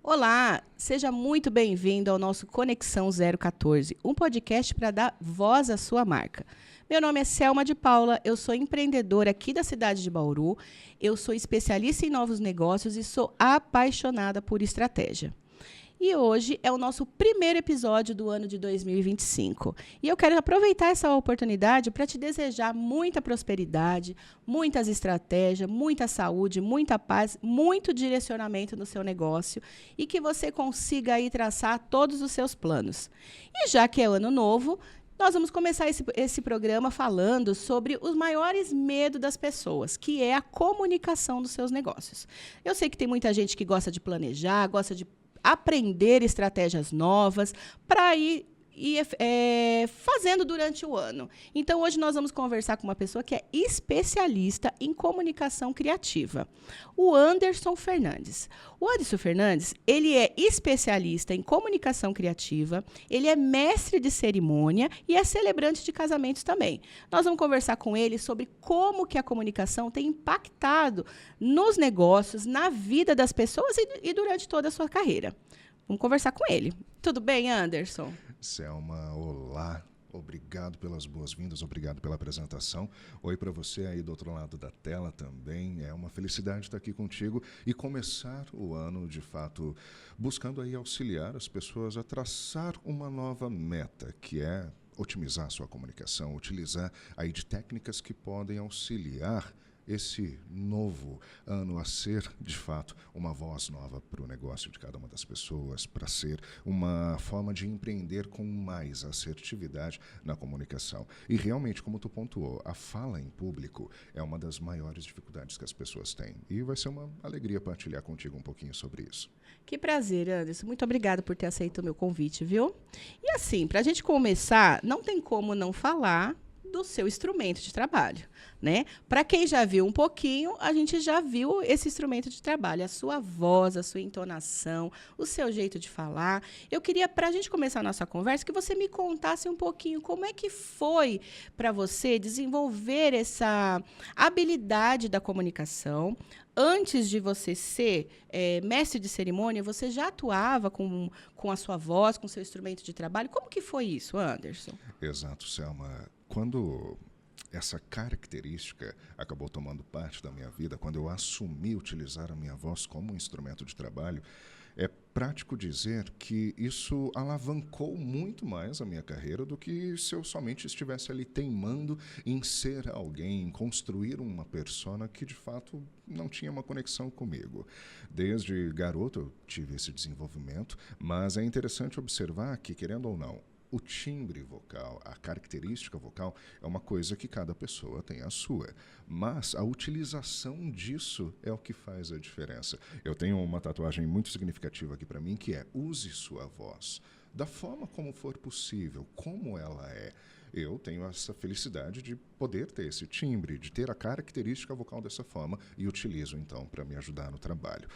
Olá, seja muito bem-vindo ao nosso Conexão 014, um podcast para dar voz à sua marca. Meu nome é Selma de Paula, eu sou empreendedora aqui da cidade de Bauru, eu sou especialista em novos negócios e sou apaixonada por estratégia. E hoje é o nosso primeiro episódio do ano de 2025. E eu quero aproveitar essa oportunidade para te desejar muita prosperidade, muitas estratégias, muita saúde, muita paz, muito direcionamento no seu negócio e que você consiga aí traçar todos os seus planos. E já que é ano novo, nós vamos começar esse programa falando sobre os maiores medos das pessoas, que é a comunicação dos seus negócios. Eu sei que tem muita gente que gosta de planejar, gosta de aprender estratégias novas para ir fazendo durante o ano. Então, hoje nós vamos conversar com uma pessoa que é especialista em comunicação criativa, o Anderson Fernandes. O Anderson Fernandes, ele é especialista em comunicação criativa, ele é mestre de cerimônia e é celebrante de casamentos também. Nós vamos conversar com ele sobre como que a comunicação tem impactado nos negócios, na vida das pessoas e durante toda a sua carreira. Vamos conversar com ele. Tudo bem, Anderson? Selma, olá. Obrigado pelas boas-vindas, obrigado pela apresentação. Oi para você aí do outro lado da tela também. É uma felicidade estar aqui contigo e começar o ano, de fato, buscando aí auxiliar as pessoas a traçar uma nova meta, que é otimizar a sua comunicação, utilizar aí de técnicas que podem auxiliar esse novo ano a ser, de fato, uma voz nova para o negócio de cada uma das pessoas, para ser uma forma de empreender com mais assertividade na comunicação. E realmente, como tu pontuou, a fala em público é uma das maiores dificuldades que as pessoas têm. E vai ser uma alegria partilhar contigo um pouquinho sobre isso. Que prazer, Anderson. Muito obrigada por ter aceito o meu convite, viu? E assim, para a gente começar, não tem como não falar do seu instrumento de trabalho, né? Para quem já viu um pouquinho, a gente já viu esse instrumento de trabalho, a sua voz, a sua entonação, o seu jeito de falar. Eu queria, para a gente começar a nossa conversa, que você me contasse um pouquinho como é que foi para você desenvolver essa habilidade da comunicação. Antes de você ser mestre de cerimônia, você já atuava com a sua voz, com o seu instrumento de trabalho. Como que foi isso, Anderson? Exato, Selma. Quando essa característica acabou tomando parte da minha vida, quando eu assumi utilizar a minha voz como um instrumento de trabalho, é prático dizer que isso alavancou muito mais a minha carreira do que se eu somente estivesse ali teimando em ser alguém, em construir uma persona que de fato não tinha uma conexão comigo. Desde garoto eu tive esse desenvolvimento, mas é interessante observar que, querendo ou não, o timbre vocal, a característica vocal, é uma coisa que cada pessoa tem a sua. Mas a utilização disso é o que faz a diferença. Eu tenho uma tatuagem muito significativa aqui para mim, que é: use sua voz da forma como for possível, como ela é. Eu tenho essa felicidade de poder ter esse timbre, de ter a característica vocal dessa forma e utilizo, então, para me ajudar no trabalho.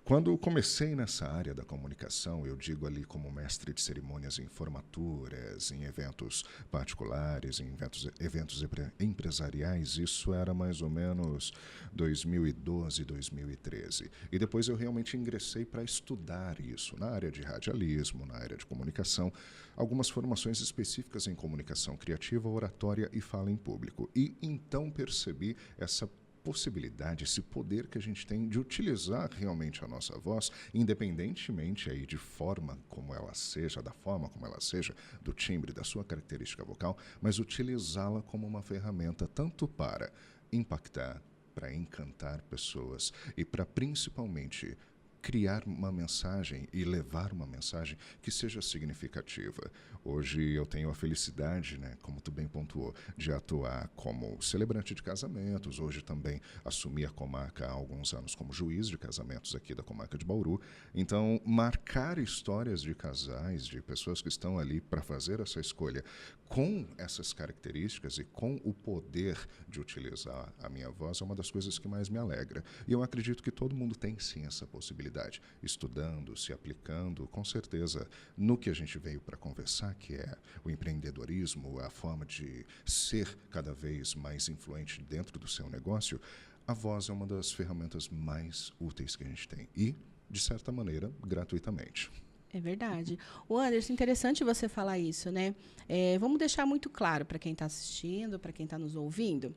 Quando comecei nessa área da comunicação, eu digo ali como mestre de cerimônias em formaturas, em eventos particulares, em eventos empresariais, isso era mais ou menos 2012, 2013. E depois eu realmente ingressei para estudar isso na área de radialismo, na área de comunicação, algumas formações específicas em comunicação criativa, oratória e fala em público. E então percebi essa possibilidade, esse poder que a gente tem de utilizar realmente a nossa voz, independentemente aí de forma como ela seja, da forma como ela seja, do timbre, da sua característica vocal, mas utilizá-la como uma ferramenta tanto para impactar, para encantar pessoas e para principalmente criar uma mensagem e levar uma mensagem que seja significativa. Hoje eu tenho a felicidade, né, como tu bem pontuou, de atuar como celebrante de casamentos. Hoje também assumi a comarca há alguns anos como juiz de casamentos aqui da comarca de Bauru. Então, marcar histórias de casais, de pessoas que estão ali para fazer essa escolha com essas características e com o poder de utilizar a minha voz é uma das coisas que mais me alegra. E eu acredito que todo mundo tem sim essa possibilidade, estudando, se aplicando, com certeza, no que a gente veio para conversar, que é o empreendedorismo, a forma de ser cada vez mais influente dentro do seu negócio. A voz é uma das ferramentas mais úteis que a gente tem. E de certa maneira, gratuitamente. É verdade. O Anderson, interessante você falar isso, né? Vamos deixar muito claro para quem está assistindo, para quem está nos ouvindo.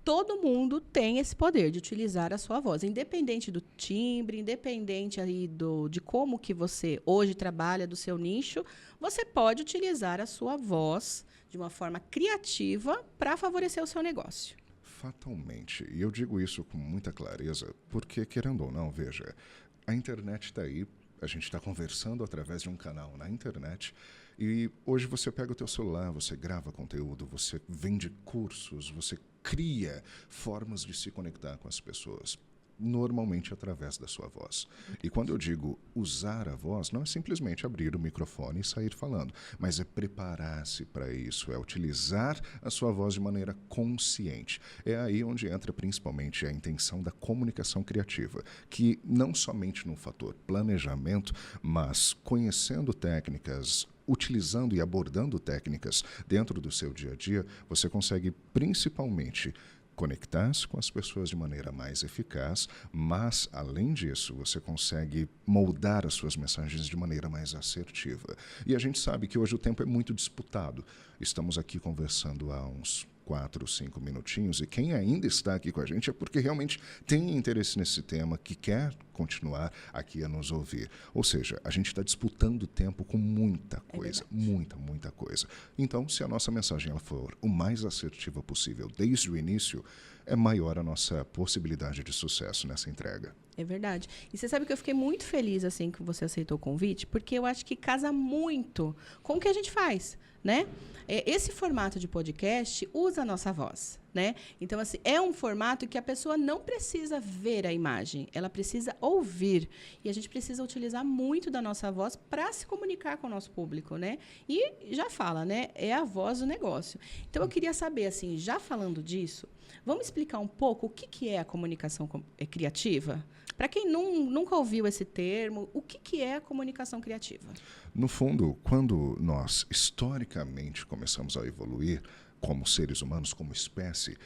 Todo mundo tem esse poder de utilizar a sua voz, independente do timbre, independente aí de como que você hoje trabalha, do seu nicho, você pode utilizar a sua voz de uma forma criativa para favorecer o seu negócio. Fatalmente. E eu digo isso com muita clareza, porque, querendo ou não, veja, a internet está aí, a gente está conversando através de um canal na internet, e hoje você pega o teu celular, você grava conteúdo, você vende cursos, você cria formas de se conectar com as pessoas, normalmente através da sua voz. E quando eu digo usar a voz, não é simplesmente abrir o microfone e sair falando, mas é preparar-se para isso, é utilizar a sua voz de maneira consciente. É aí onde entra principalmente a intenção da comunicação criativa, que não somente no fator planejamento, mas conhecendo técnicas, utilizando e abordando técnicas dentro do seu dia a dia, você consegue principalmente conectar-se com as pessoas de maneira mais eficaz, mas, além disso, você consegue moldar as suas mensagens de maneira mais assertiva. E a gente sabe que hoje o tempo é muito disputado. Estamos aqui conversando há uns 4, 5 minutinhos, e quem ainda está aqui com a gente é porque realmente tem interesse nesse tema, que quer continuar aqui a nos ouvir. Ou seja, a gente está disputando tempo com muita coisa, muita coisa. Então, se a nossa mensagem ela for o mais assertiva possível desde o início, é maior a nossa possibilidade de sucesso nessa entrega. É verdade. E você sabe que eu fiquei muito feliz assim que você aceitou o convite, porque eu acho que casa muito com o que a gente faz, né? Esse formato de podcast usa a nossa voz, né? Então, assim, é um formato que a pessoa não precisa ver a imagem, ela precisa ouvir. E a gente precisa utilizar muito da nossa voz para se comunicar com o nosso público, né? E já fala, né? É a voz do negócio. Então, eu queria saber, assim, já falando disso, vamos explicar um pouco o que é a comunicação criativa? Para quem nunca ouviu esse termo, o que é a comunicação criativa? No fundo, quando nós historicamente começamos a evoluir como seres humanos, como espécie,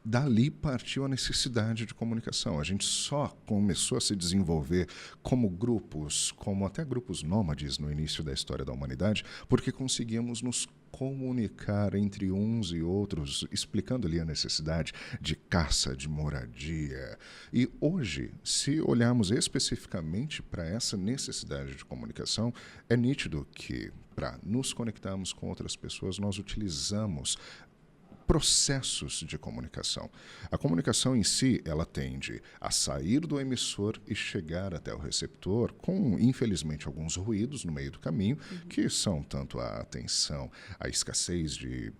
dali partiu a necessidade de comunicação. A gente só começou a se desenvolver como grupos, como até grupos nômades no início da história da humanidade, porque conseguíamos nos comunicar entre uns e outros, explicando ali a necessidade de caça, de moradia. E hoje, se olharmos especificamente para essa necessidade de comunicação, é nítido que, para nos conectarmos com outras pessoas, nós utilizamos processos de comunicação. A comunicação em si, ela tende a sair do emissor e chegar até o receptor com, infelizmente, alguns ruídos no meio do caminho, que são tanto a atenção, a escassez de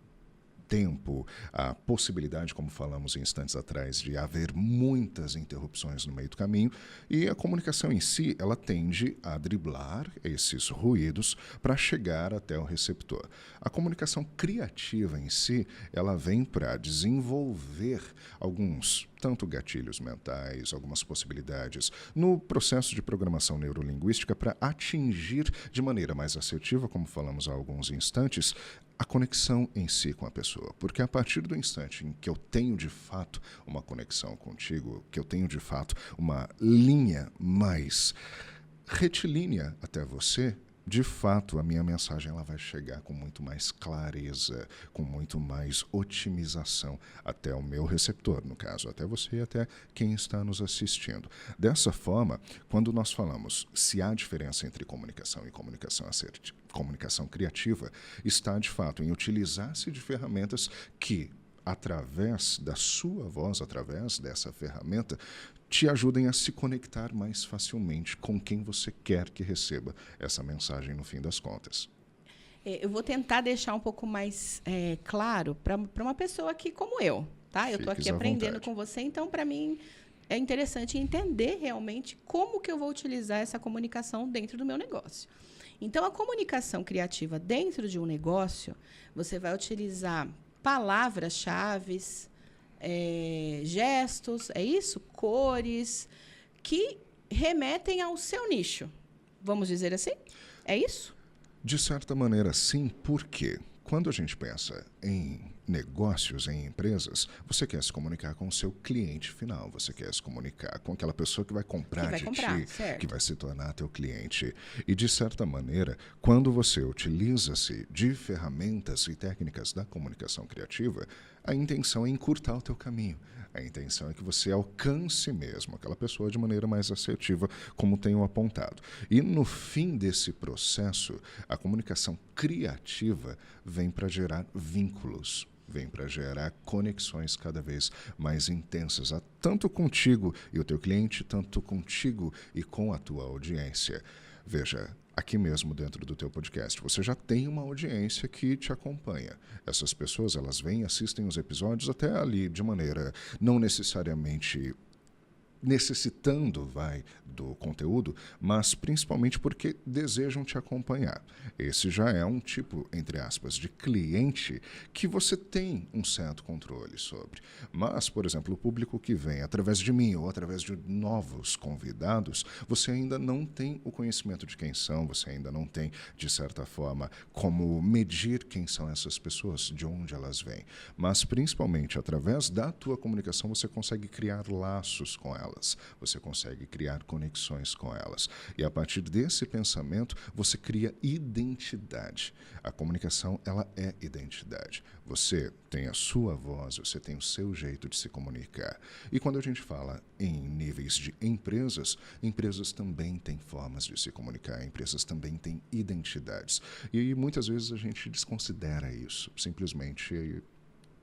tempo, a possibilidade, como falamos instantes atrás, de haver muitas interrupções no meio do caminho, e a comunicação em si, ela tende a driblar esses ruídos para chegar até o receptor. A comunicação criativa em si, ela vem para desenvolver alguns tanto gatilhos mentais, algumas possibilidades no processo de programação neurolinguística para atingir de maneira mais assertiva, como falamos há alguns instantes, a conexão em si com a pessoa. Porque a partir do instante em que eu tenho de fato uma conexão contigo, que eu tenho de fato uma linha mais retilínea até você, de fato, a minha mensagem ela vai chegar com muito mais clareza, com muito mais otimização até o meu receptor, no caso, até você e até quem está nos assistindo. Dessa forma, quando nós falamos se há diferença entre comunicação e comunicação assertiva, comunicação criativa, está, de fato, em utilizar-se de ferramentas que, através da sua voz, através dessa ferramenta, te ajudem a se conectar mais facilmente com quem você quer que receba essa mensagem no fim das contas. Eu vou tentar deixar um pouco mais claro para uma pessoa aqui como eu, tá? Eu estou aqui aprendendo com você, então, para mim, é interessante entender realmente como que eu vou utilizar essa comunicação dentro do meu negócio. Então, a comunicação criativa dentro de um negócio, você vai utilizar palavras-chave, gestos, é isso? Cores, que remetem ao seu nicho. Vamos dizer assim? É isso? De certa maneira, sim, porque quando a gente pensa em negócios, em empresas, você quer se comunicar com o seu cliente final, você quer se comunicar com aquela pessoa que vai comprar de ti, certo. que vai se tornar teu cliente. E, de certa maneira, quando você utiliza-se de ferramentas e técnicas da comunicação criativa, a intenção é encurtar o teu caminho. A intenção é que você alcance mesmo aquela pessoa de maneira mais assertiva, como tenho apontado. E, no fim desse processo, a comunicação criativa vem para gerar vínculos, vem para gerar conexões cada vez mais intensas, tanto contigo e o teu cliente, tanto contigo e com a tua audiência. Veja, aqui mesmo dentro do teu podcast, você já tem uma audiência que te acompanha. Essas pessoas, elas vêm e assistem os episódios até ali de maneira não necessariamente necessitando, do conteúdo, mas principalmente porque desejam te acompanhar. Esse já é um tipo, entre aspas, de cliente que você tem um certo controle sobre. Mas, por exemplo, o público que vem através de mim ou através de novos convidados, você ainda não tem o conhecimento de quem são, você ainda não tem, de certa forma, como medir quem são essas pessoas, de onde elas vêm. Mas, principalmente, através da tua comunicação, você consegue criar laços com elas. Você consegue criar conexões com elas. E a partir desse pensamento, você cria identidade. A comunicação, ela é identidade. Você tem a sua voz, você tem o seu jeito de se comunicar. E quando a gente fala em níveis de empresas, empresas também têm formas de se comunicar, empresas também têm identidades. E muitas vezes a gente desconsidera isso, simplesmente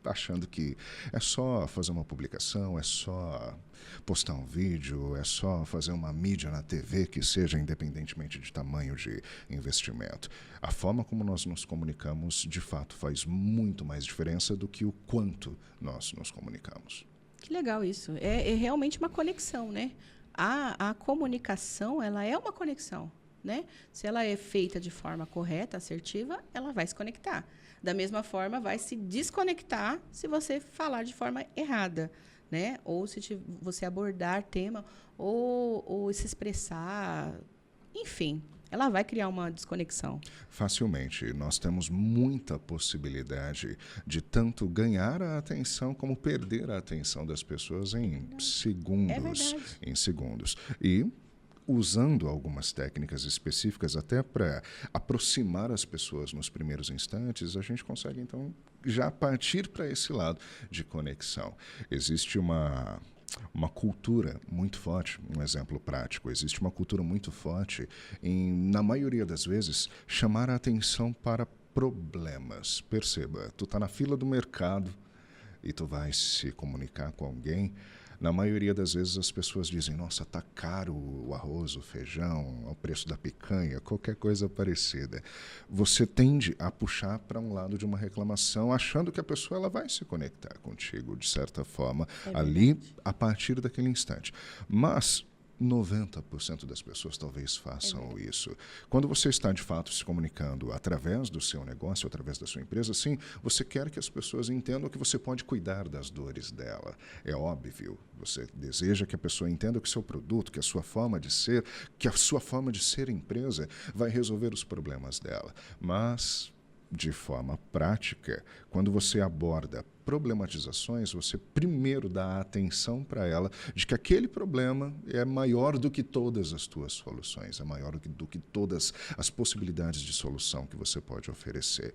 achando que é só fazer uma publicação, é só postar um vídeo, é só fazer uma mídia na TV que seja independentemente de tamanho de investimento. A forma como nós nos comunicamos, de fato, faz muito mais diferença do que o quanto nós nos comunicamos. Que legal isso. É realmente uma conexão, né? A comunicação, ela é uma conexão, né? Se ela é feita de forma correta, assertiva, ela vai se conectar. Da mesma forma, vai se desconectar se você falar de forma errada, né? Ou se você abordar tema ou se expressar, enfim, ela vai criar uma desconexão. Facilmente. Nós temos muita possibilidade de tanto ganhar a atenção como perder a atenção das pessoas em segundos. Em segundos. E usando algumas técnicas específicas até para aproximar as pessoas nos primeiros instantes, a gente consegue, então, já partir para esse lado de conexão. Existe uma cultura muito forte, um exemplo prático, existe uma cultura muito forte em, na maioria das vezes, chamar a atenção para problemas. Perceba, tu está na fila do mercado e tu vai se comunicar com alguém. Na maioria das vezes as pessoas dizem, nossa, tá caro o arroz, o feijão, o preço da picanha, qualquer coisa parecida. Você tende a puxar para um lado de uma reclamação, achando que a pessoa ela vai se conectar contigo, de certa forma, ali, a partir daquele instante. Mas 90% das pessoas talvez façam isso. Quando você está, de fato, se comunicando através do seu negócio, através da sua empresa, sim, você quer que as pessoas entendam que você pode cuidar das dores dela. É óbvio. Você deseja que a pessoa entenda que o seu produto, que a sua forma de ser empresa vai resolver os problemas dela. Mas, de forma prática, quando você aborda problematizações, você primeiro dá atenção para ela de que aquele problema é maior do que todas as tuas soluções, é maior do que todas as possibilidades de solução que você pode oferecer.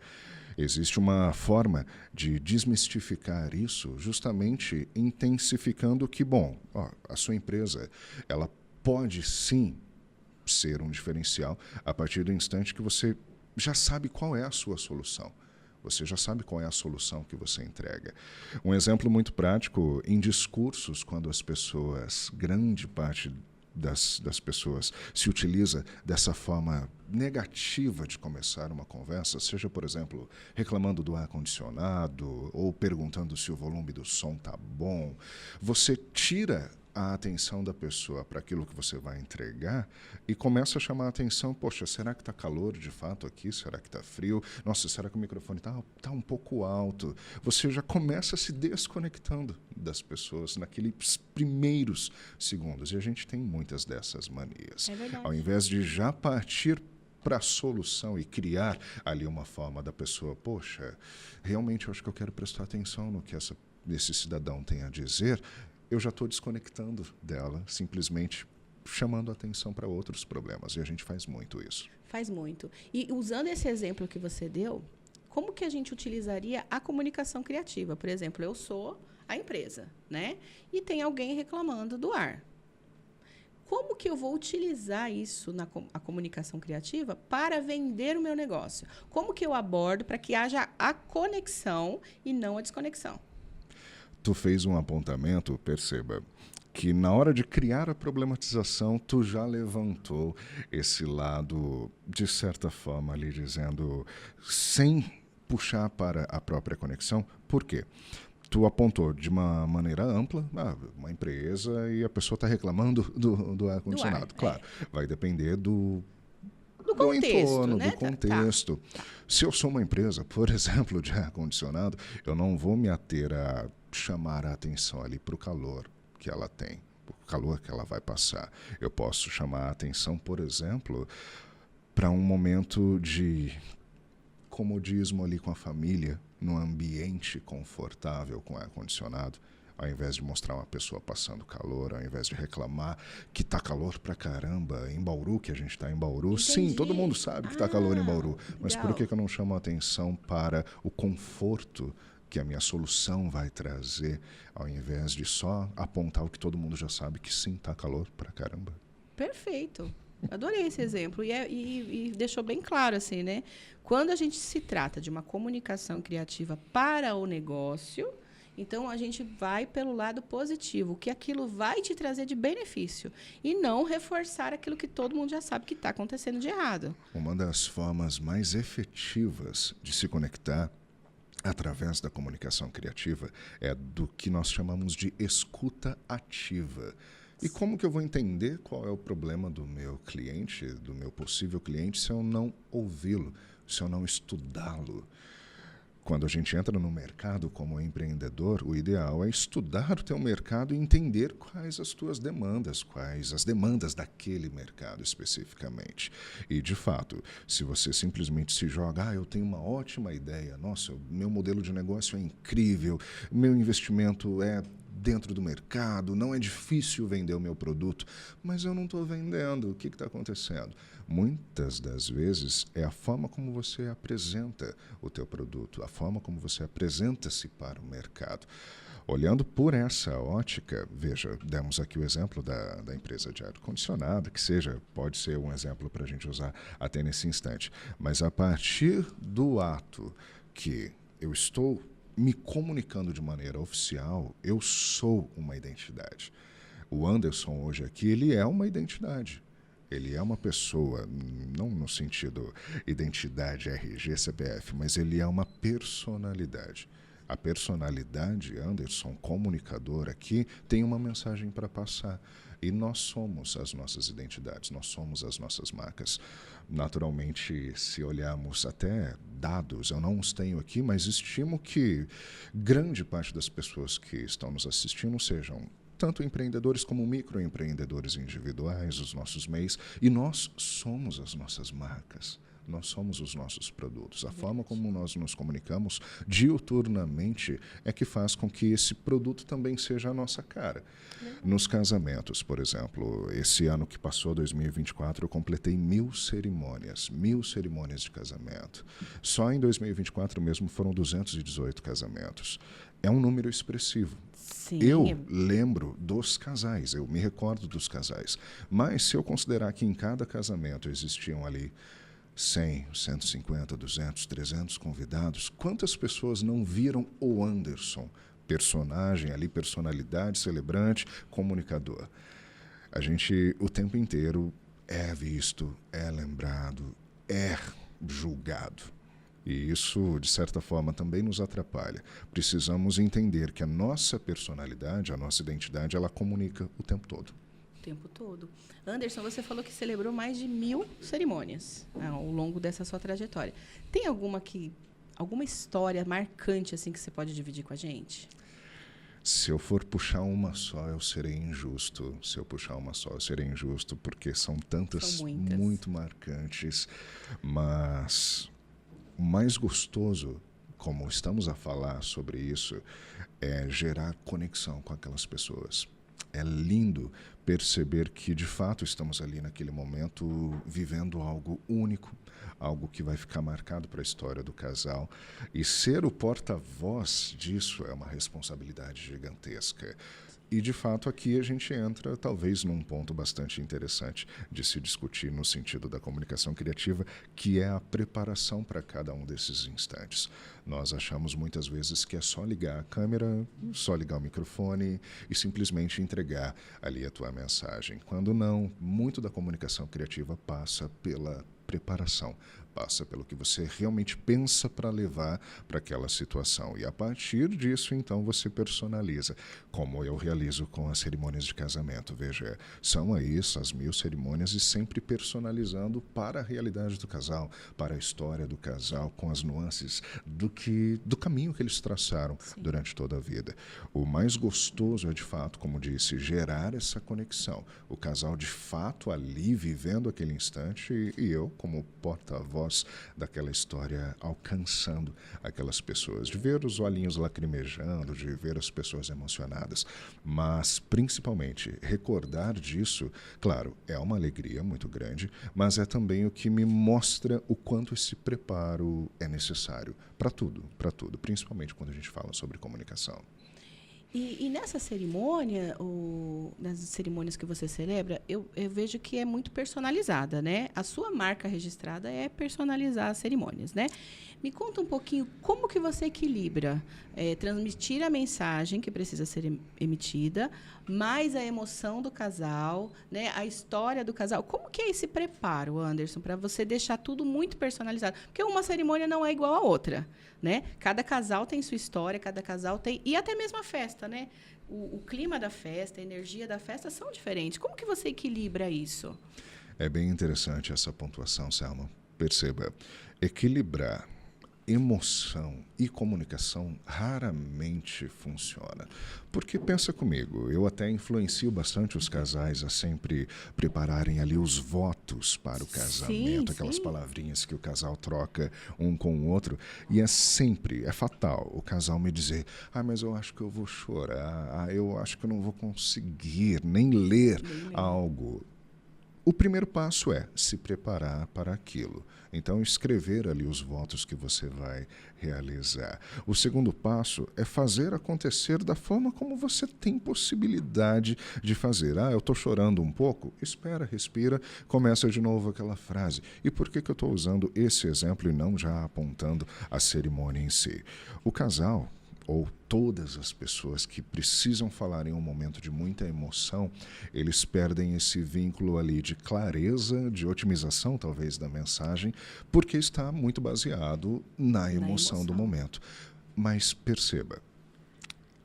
Existe uma forma de desmistificar isso justamente intensificando que, bom, a sua empresa, ela pode sim ser um diferencial a partir do instante que você já sabe qual é a sua solução. Você já sabe qual é a solução que você entrega. Um exemplo muito prático, em discursos, quando as pessoas, grande parte das pessoas se utiliza dessa forma negativa de começar uma conversa, seja, por exemplo, reclamando do ar-condicionado ou perguntando se o volume do som está bom, você tira a atenção da pessoa para aquilo que você vai entregar e começa a chamar a atenção, poxa, será que está calor de fato aqui? Será que está frio? Nossa, será que o microfone está um pouco alto? Você já começa se desconectando das pessoas naqueles primeiros segundos. E a gente tem muitas dessas manias. É verdade. Ao invés de já partir para a solução e criar ali uma forma da pessoa, poxa, realmente eu acho que eu quero prestar atenção no que esse cidadão tem a dizer, eu já estou desconectando dela, simplesmente chamando atenção para outros problemas. E a gente faz muito isso. Faz muito. E usando esse exemplo que você deu, como que a gente utilizaria a comunicação criativa? Por exemplo, eu sou a empresa, né? E tem alguém reclamando do ar. Como que eu vou utilizar isso a comunicação criativa para vender o meu negócio? Como que eu abordo para que haja a conexão e não a desconexão? Tu fez um apontamento, perceba, que na hora de criar a problematização, tu já levantou esse lado, de certa forma, ali dizendo, sem puxar para a própria conexão. Por quê? Tu apontou de uma maneira ampla, uma empresa, e a pessoa está reclamando do ar-condicionado. Claro, vai depender do contexto, entorno, né? do contexto. Tá. Se eu sou uma empresa, por exemplo, de ar-condicionado, eu não vou me ater a chamar a atenção ali para o calor que ela tem, o calor que ela vai passar. Eu posso chamar a atenção, por exemplo, para um momento de comodismo ali com a família, num ambiente confortável com ar-condicionado, ao invés de mostrar uma pessoa passando calor, ao invés de reclamar que está calor pra caramba em Bauru, que a gente está em Bauru. Entendi. Sim, todo mundo sabe que está calor em Bauru, mas legal. por que eu não chamo a atenção para o conforto que a minha solução vai trazer, ao invés de só apontar o que todo mundo já sabe, que sim, está calor pra caramba? Perfeito. Adorei esse exemplo. E deixou bem claro, assim, né? Quando a gente se trata de uma comunicação criativa para o negócio, então a gente vai pelo lado positivo, o que aquilo vai te trazer de benefício. E não reforçar aquilo que todo mundo já sabe que está acontecendo de errado. Uma das formas mais efetivas de se conectar através da comunicação criativa é do que nós chamamos de escuta ativa. E como que eu vou entender qual é o problema do meu cliente, do meu possível cliente, se eu não ouvi-lo, se eu não estudá-lo? Quando a gente entra no mercado como empreendedor, o ideal é estudar o teu mercado e entender quais as tuas demandas, quais as demandas daquele mercado especificamente. E, de fato, se você simplesmente se joga, eu tenho uma ótima ideia, nossa, meu modelo de negócio é incrível, meu investimento é dentro do mercado, não é difícil vender o meu produto, mas eu não estou vendendo. O que está acontecendo? Muitas das vezes é a forma como você apresenta o teu produto, a forma como você apresenta-se para o mercado. Olhando por essa ótica, veja, demos aqui o exemplo da empresa de ar-condicionado, que pode ser um exemplo para a gente usar até nesse instante, mas a partir do ato que eu estou me comunicando de maneira oficial, eu sou uma identidade. O Anderson hoje aqui, ele é uma identidade. Ele é uma pessoa, não no sentido identidade, RG, CPF, mas ele é uma personalidade. A personalidade, Anderson, comunicador aqui, tem uma mensagem para passar. E nós somos as nossas identidades, nós somos as nossas marcas. Naturalmente, se olharmos até dados, eu não os tenho aqui, mas estimo que grande parte das pessoas que estão nos assistindo sejam tanto empreendedores como microempreendedores individuais, os nossos MEIs, e nós somos as nossas marcas. Nós somos os nossos produtos. A forma como nós nos comunicamos diuturnamente é que faz com que esse produto também seja a nossa cara. Nos casamentos, por exemplo, esse ano que passou, 2024, eu completei 1000 cerimônias de casamento. Só em 2024 mesmo foram 218 casamentos. É um número expressivo. Sim. Eu lembro dos casais, eu me recordo dos casais. Mas se eu considerar que em cada casamento existiam ali 100, 150, 200, 300 convidados, quantas pessoas não viram o Anderson, personagem ali, personalidade, celebrante, comunicador? A gente, o tempo inteiro, é visto, é lembrado, é julgado. E isso, de certa forma, também nos atrapalha. Precisamos entender que a nossa personalidade, a nossa identidade, ela comunica o tempo todo. O tempo todo. Anderson, você falou que celebrou mais de 1000 cerimônias ao longo dessa sua trajetória. Tem alguma história marcante assim que você pode dividir com a gente? Se eu for puxar uma só, eu serei injusto. Se eu puxar uma só, eu serei injusto, porque são São tantas muitas. muito marcantes. Mas o mais gostoso, como estamos a falar sobre isso, é gerar conexão com aquelas pessoas. É lindo perceber que, de fato, estamos ali naquele momento vivendo algo único, algo que vai ficar marcado para a história do casal. E ser o porta-voz disso é uma responsabilidade gigantesca. E, de fato, aqui a gente entra, talvez, num ponto bastante interessante de se discutir no sentido da comunicação criativa, que é a preparação para cada um desses instantes. Nós achamos muitas vezes que é só ligar a câmera, só ligar o microfone e simplesmente entregar ali a tua mensagem. Quando não, muito da comunicação criativa passa pela preparação, passa pelo que você realmente pensa para levar para aquela situação. E a partir disso, então, você personaliza, como eu realizo com as cerimônias de casamento. Veja, são aí essas 1000 cerimônias e sempre personalizando para a realidade do casal, para a história do casal, com as nuances do caminho que eles traçaram durante toda a vida. O mais gostoso é, de fato, como disse, gerar essa conexão. O casal, de fato, ali vivendo aquele instante e eu, como porta-voz daquela história, alcançando aquelas pessoas, de ver os olhinhos lacrimejando, de ver as pessoas emocionadas, mas principalmente recordar disso, claro, é uma alegria muito grande, mas é também o que me mostra o quanto esse preparo é necessário para tudo, principalmente quando a gente fala sobre comunicação. E nessa cerimônia, nas cerimônias que você celebra, eu vejo que é muito personalizada, né? A sua marca registrada é personalizar as cerimônias, né? Me conta um pouquinho como que você equilibra transmitir a mensagem que precisa ser emitida, mais a emoção do casal, né? A história do casal. Como que é esse preparo, Anderson, para você deixar tudo muito personalizado? Porque uma cerimônia não é igual à outra, né? Cada casal tem sua história, cada casal tem... E até mesmo a festa, né? O clima da festa, a energia da festa são diferentes. Como que você equilibra isso? É bem interessante essa pontuação, Selma. Perceba, equilibrar emoção e comunicação raramente funciona. Porque pensa comigo, eu até influencio bastante os casais a sempre prepararem ali os votos para o casamento, aquelas palavrinhas que o casal troca um com o outro, e é fatal o casal me dizer: mas eu acho que eu vou chorar, eu acho que eu não vou conseguir nem ler algo. O primeiro passo é se preparar para aquilo. Então, escrever ali os votos que você vai realizar. O segundo passo é fazer acontecer da forma como você tem possibilidade de fazer. Eu estou chorando um pouco? Espera, respira, começa de novo aquela frase. E por que eu estou usando esse exemplo e não já apontando a cerimônia em si? O casal, ou todas as pessoas que precisam falar em um momento de muita emoção, eles perdem esse vínculo ali de clareza, de otimização talvez da mensagem, porque está muito baseado na emoção do momento. Mas perceba,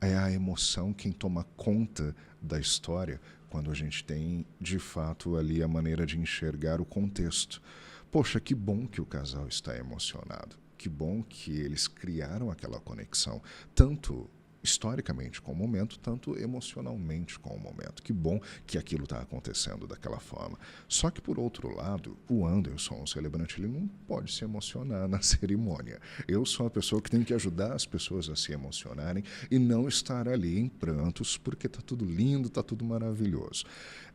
é a emoção quem toma conta da história quando a gente tem, de fato, ali a maneira de enxergar o contexto. Poxa, que bom que o casal está emocionado. Que bom que eles criaram aquela conexão, tanto historicamente com o momento, tanto emocionalmente com o momento. Que bom que aquilo está acontecendo daquela forma. Só que, por outro lado, o Anderson, o celebrante, ele não pode se emocionar na cerimônia. Eu sou a pessoa que tem que ajudar as pessoas a se emocionarem e não estar ali em prantos, porque está tudo lindo, está tudo maravilhoso.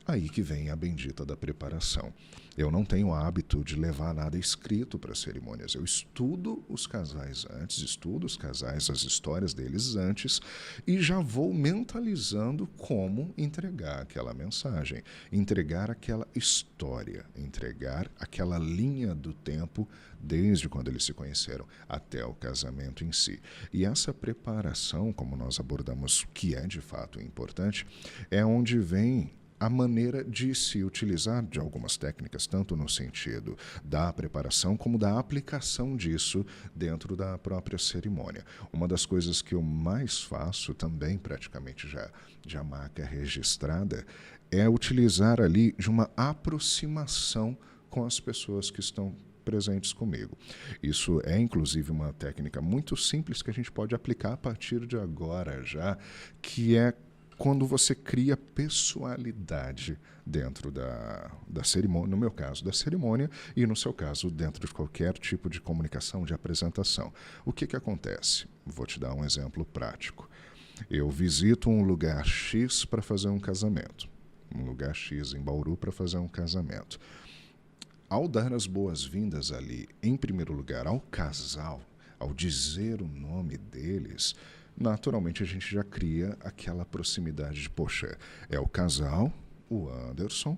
Aí que vem a bendita da preparação. Eu não tenho o hábito de levar nada escrito para as cerimônias. Eu estudo os casais antes, estudo os casais, as histórias deles antes e já vou mentalizando como entregar aquela mensagem, entregar aquela história, entregar aquela linha do tempo desde quando eles se conheceram até o casamento em si. E essa preparação, como nós abordamos, que é de fato importante, é onde vem a maneira de se utilizar de algumas técnicas, tanto no sentido da preparação como da aplicação disso dentro da própria cerimônia. Uma das coisas que eu mais faço, também praticamente já marca registrada, é utilizar ali de uma aproximação com as pessoas que estão presentes comigo. Isso é, inclusive, uma técnica muito simples que a gente pode aplicar a partir de agora já, que é quando você cria pessoalidade dentro da cerimônia, no meu caso, da cerimônia, e no seu caso, dentro de qualquer tipo de comunicação, de apresentação. O que acontece? Vou te dar um exemplo prático. Eu visito um lugar X para fazer um casamento. Um lugar X em Bauru para fazer um casamento. Ao dar as boas-vindas ali, em primeiro lugar, ao casal, ao dizer o nome deles, naturalmente a gente já cria aquela proximidade de, poxa, é o casal, o Anderson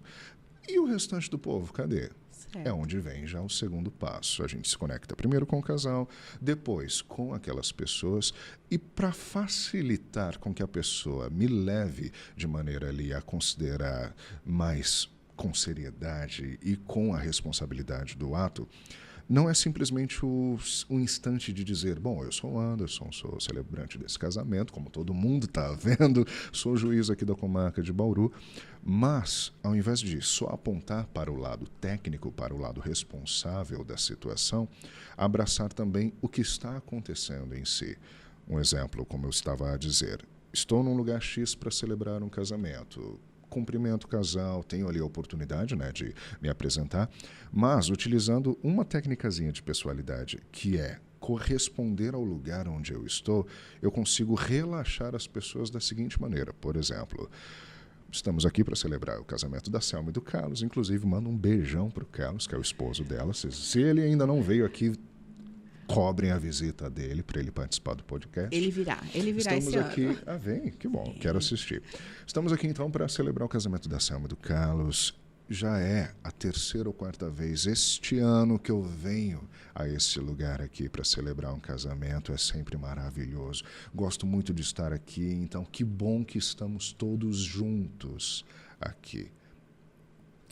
e o restante do povo, cadê? Certo. É onde vem já o segundo passo. A gente se conecta primeiro com o casal, depois com aquelas pessoas, e para facilitar com que a pessoa me leve de maneira ali a considerar mais com seriedade e com a responsabilidade do ato, não é simplesmente o instante de dizer, bom, eu sou o Anderson, sou celebrante desse casamento, como todo mundo está vendo, sou juiz aqui da comarca de Bauru, mas, ao invés de só apontar para o lado técnico, para o lado responsável da situação, abraçar também o que está acontecendo em si. Um exemplo, como eu estava a dizer, estou num lugar X para celebrar um casamento, cumprimento o casal, tenho ali a oportunidade, né, de me apresentar, mas utilizando uma técnicazinha de pessoalidade, que é corresponder ao lugar onde eu estou, eu consigo relaxar as pessoas da seguinte maneira. Por exemplo, estamos aqui para celebrar o casamento da Selma e do Carlos, inclusive mando um beijão para o Carlos, que é o esposo dela. Se ele ainda não veio aqui, cobrem a visita dele para ele participar do podcast. Ele virá Estamos esse aqui... ano. Ah, vem, que bom, quero assistir. Estamos aqui então para celebrar o casamento da Selma e do Carlos. Já é a terceira ou quarta vez este ano que eu venho a esse lugar aqui para celebrar um casamento. É sempre maravilhoso. Gosto muito de estar aqui, então que bom que estamos todos juntos aqui.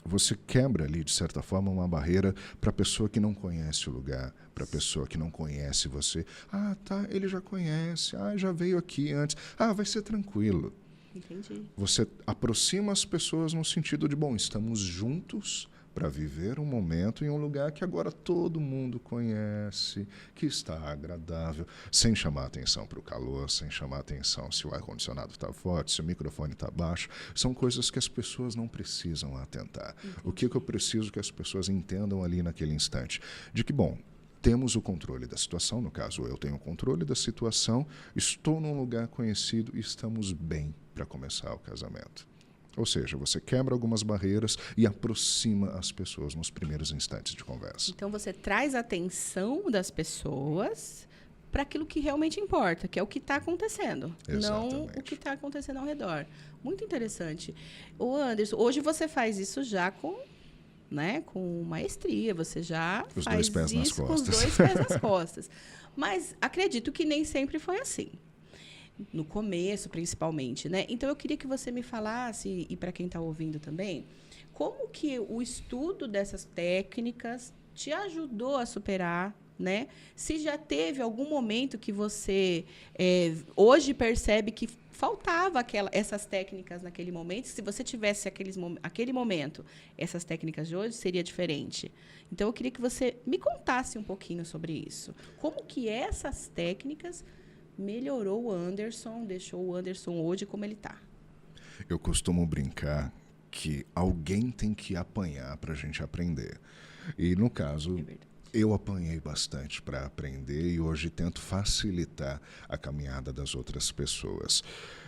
Você quebra ali, de certa forma, uma barreira para a pessoa que não conhece o lugar, para a pessoa que não conhece você. Ah, tá, ele já conhece, já veio aqui antes. Vai ser tranquilo. Entendi. Você aproxima as pessoas no sentido de, bom, estamos juntos para viver um momento em um lugar que agora todo mundo conhece, que está agradável, sem chamar atenção para o calor, sem chamar atenção se o ar-condicionado está forte, se o microfone está baixo. São coisas que as pessoas não precisam atentar. Entendi. O que eu preciso que as pessoas entendam ali naquele instante? De que, bom, temos o controle da situação, no caso eu tenho o controle da situação, estou num lugar conhecido e estamos bem para começar o casamento. Ou seja, você quebra algumas barreiras e aproxima as pessoas nos primeiros instantes de conversa. Então, você traz a atenção das pessoas para aquilo que realmente importa, que é o que está acontecendo, Exatamente. Não o que está acontecendo ao redor. Muito interessante. Ô Anderson, hoje você faz isso já com maestria, você já os faz dois pés nas isso com costas. os 2 pés nas costas. Mas acredito que nem sempre foi assim. No começo, principalmente, né? Então, eu queria que você me falasse, e para quem está ouvindo também, como que o estudo dessas técnicas te ajudou a superar, né? Se já teve algum momento que você hoje percebe que faltava essas técnicas naquele momento, se você tivesse aquele momento, essas técnicas de hoje, seria diferente. Então, eu queria que você me contasse um pouquinho sobre isso. Como que essas técnicas melhorou o Anderson, deixou o Anderson hoje como ele está? Eu costumo brincar que alguém tem que apanhar para a gente aprender. E, no caso, eu apanhei bastante para aprender e hoje tento facilitar a caminhada das outras pessoas.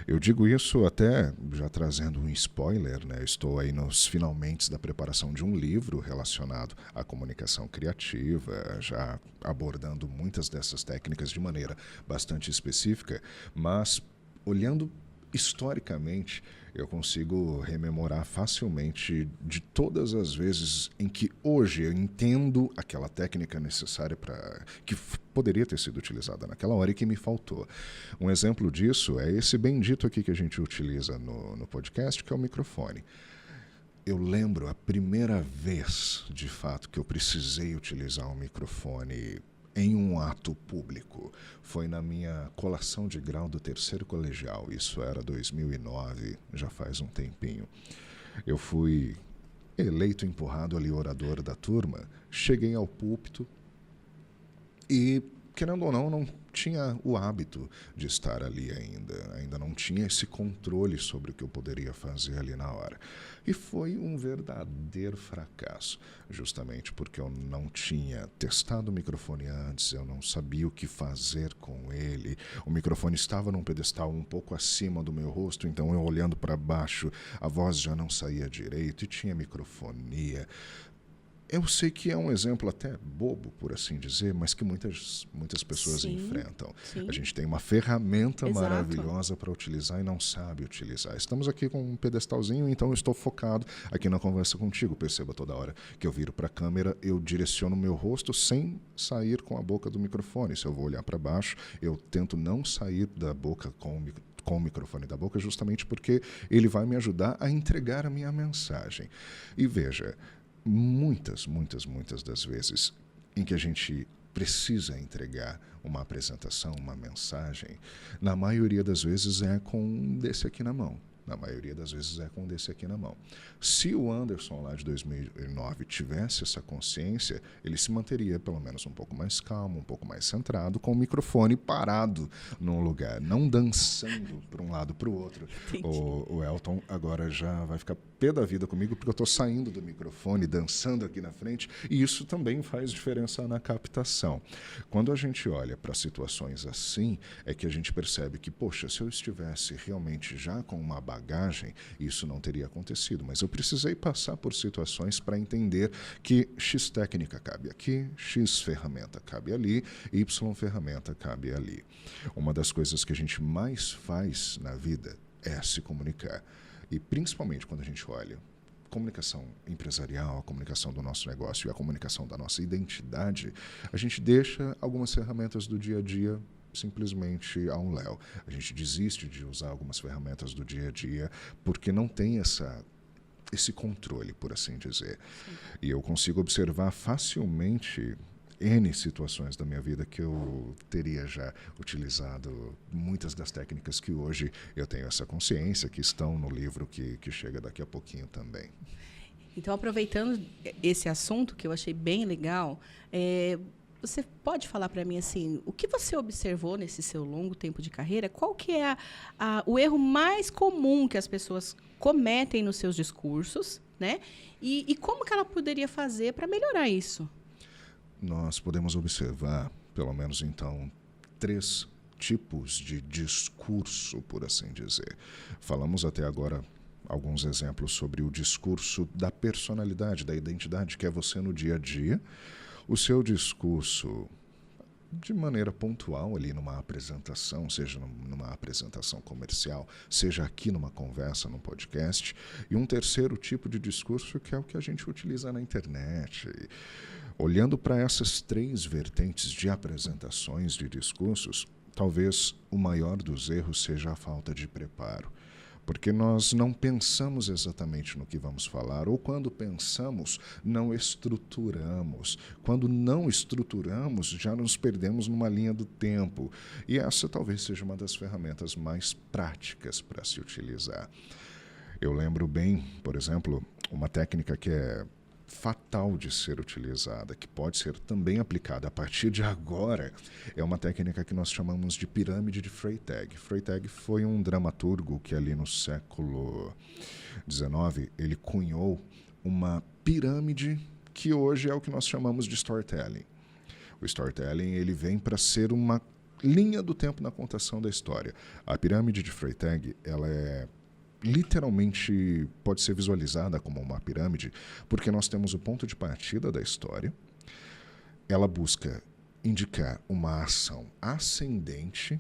Eu digo isso até já trazendo um spoiler, né? Estou aí nos finalmente da preparação de um livro relacionado à comunicação criativa, já abordando muitas dessas técnicas de maneira bastante específica, mas olhando historicamente, eu consigo rememorar facilmente de todas as vezes em que hoje eu entendo aquela técnica necessária que poderia ter sido utilizada naquela hora e que me faltou. Um exemplo disso é esse bendito aqui que a gente utiliza no podcast, que é o microfone. Eu lembro a primeira vez, de fato, que eu precisei utilizar um microfone em um ato público. Foi na minha colação de grau do 3º colegial. Isso era 2009, já faz um tempinho. Eu fui eleito, empurrado ali, orador da turma, cheguei ao púlpito e, querendo ou não tinha o hábito de estar ali ainda não tinha esse controle sobre o que eu poderia fazer ali na hora. E foi um verdadeiro fracasso, justamente porque eu não tinha testado o microfone antes, eu não sabia o que fazer com ele, o microfone estava num pedestal um pouco acima do meu rosto, então eu olhando para baixo, a voz já não saía direito e tinha microfonia. Eu sei que é um exemplo até bobo, por assim dizer, mas que muitas pessoas enfrentam. Sim. A gente tem uma ferramenta Exato. maravilhosa para utilizar e não sabe utilizar. Estamos aqui com um pedestalzinho, então eu estou focado aqui na conversa contigo. Perceba toda hora que eu viro para a câmera, eu direciono meu rosto sem sair com a boca do microfone. Se eu vou olhar para baixo, eu tento não sair da boca com o microfone da boca, justamente porque ele vai me ajudar a entregar a minha mensagem. E veja, muitas das vezes em que a gente precisa entregar uma apresentação, uma mensagem, na maioria das vezes é com um desse aqui na mão. Na maioria das vezes é com desse aqui na mão. Se o Anderson lá de 2009 tivesse essa consciência, ele se manteria pelo menos um pouco mais calmo, um pouco mais centrado, com o microfone parado num lugar, não dançando para um lado para o outro. O Elton agora já vai ficar pé da vida comigo porque eu estou saindo do microfone, dançando aqui na frente, e isso também faz diferença na captação. Quando a gente olha para situações assim, é que a gente percebe que, poxa, se eu estivesse realmente já com uma bagagem, isso não teria acontecido. Mas eu precisei passar por situações para entender que X técnica cabe aqui, X ferramenta cabe ali, Y ferramenta cabe ali. Uma das coisas que a gente mais faz na vida é se comunicar. E principalmente quando a gente olha comunicação empresarial, a comunicação do nosso negócio e a comunicação da nossa identidade, a gente deixa algumas ferramentas do dia a dia simplesmente a um léu. A gente desiste de usar algumas ferramentas do dia a dia porque não tem esse controle, por assim dizer. Sim. E eu consigo observar facilmente N situações da minha vida que eu teria já utilizado muitas das técnicas que hoje eu tenho essa consciência, que estão no livro que chega daqui a pouquinho também. Então, aproveitando esse assunto, que eu achei bem legal, você pode falar para mim assim, o que você observou nesse seu longo tempo de carreira? Qual que é o erro mais comum que as pessoas cometem nos seus discursos, né? E como que ela poderia fazer para melhorar isso? Nós podemos observar, pelo menos então, 3 tipos de discurso, por assim dizer. Falamos até agora alguns exemplos sobre o discurso da personalidade, da identidade, que é você no dia a dia. O seu discurso, de maneira pontual, ali numa apresentação, seja numa apresentação comercial, seja aqui numa conversa, num podcast. E um terceiro tipo de discurso, que é o que a gente utiliza na internet. Olhando para essas 3 vertentes de apresentações, de discursos, talvez o maior dos erros seja a falta de preparo. Porque nós não pensamos exatamente no que vamos falar, ou quando pensamos, não estruturamos. Quando não estruturamos, já nos perdemos numa linha do tempo. E essa talvez seja uma das ferramentas mais práticas para se utilizar. Eu lembro bem, por exemplo, uma técnica que é fatal de ser utilizada, que pode ser também aplicada a partir de agora, é uma técnica que nós chamamos de pirâmide de Freytag. Freytag foi um dramaturgo que ali no século XIX, ele cunhou uma pirâmide que hoje é o que nós chamamos de storytelling. O storytelling, ele vem para ser uma linha do tempo na contação da história. A pirâmide de Freytag, ela é literalmente pode ser visualizada como uma pirâmide, porque nós temos o ponto de partida da história. Ela busca indicar uma ação ascendente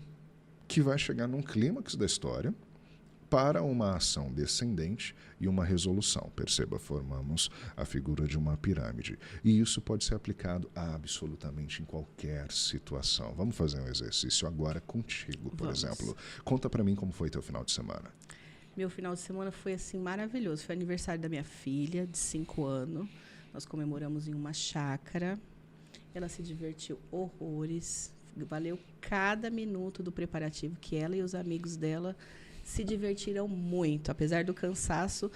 que vai chegar num clímax da história para uma ação descendente e uma resolução. Perceba, formamos a figura de uma pirâmide. E isso pode ser aplicado a absolutamente em qualquer situação. Vamos fazer um exercício agora contigo, por exemplo. Conta para mim como foi teu final de semana. Meu final de semana foi assim maravilhoso. Foi aniversário da minha filha, de 5 anos. Nós comemoramos em uma chácara. Ela se divertiu horrores. Valeu cada minuto do preparativo, que ela e os amigos dela se divertiram muito. Apesar do cansaço,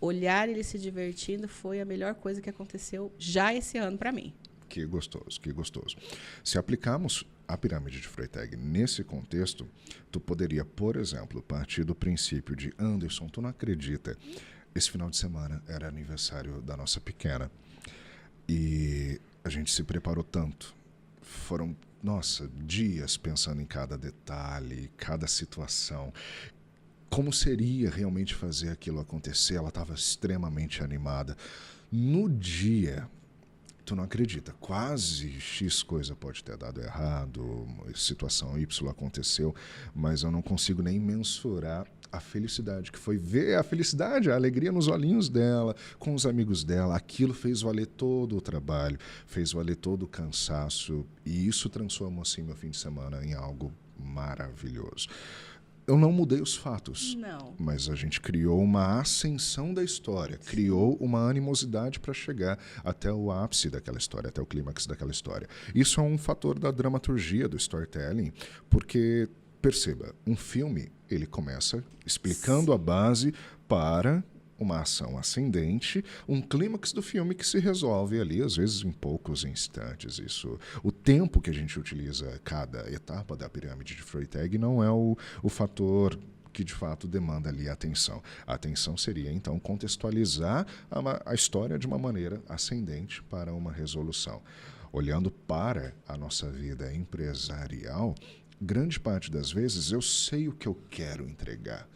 olhar ele se divertindo foi a melhor coisa que aconteceu já esse ano para mim. Que gostoso, que gostoso. Se aplicarmos a pirâmide de Freytag nesse contexto, tu poderia, por exemplo, partir do princípio de Anderson, tu não acredita, esse final de semana era aniversário da nossa pequena e a gente se preparou tanto. Foram, nossa, dias pensando em cada detalhe, cada situação. Como seria realmente fazer aquilo acontecer? Ela estava extremamente animada. No dia, tu não acredita, quase X coisa pode ter dado errado, situação Y aconteceu, mas eu não consigo nem mensurar a felicidade que foi ver a felicidade, a alegria nos olhinhos dela, com os amigos dela. Aquilo fez valer todo o trabalho, fez valer todo o cansaço, e isso transformou assim meu fim de semana em algo maravilhoso. Eu não mudei os fatos, Não. mas a gente criou uma ascensão da história, criou uma animosidade para chegar até o ápice daquela história, até o clímax daquela história. Isso é um fator da dramaturgia, do storytelling, porque, perceba, um filme, ele começa explicando a base para uma ação ascendente, um clímax do filme que se resolve ali, às vezes em poucos instantes. Isso, o tempo que a gente utiliza cada etapa da pirâmide de Freytag não é o fator que de fato demanda ali a atenção. A atenção seria, então, contextualizar a história de uma maneira ascendente para uma resolução. Olhando para a nossa vida empresarial, grande parte das vezes eu sei o que eu quero entregar.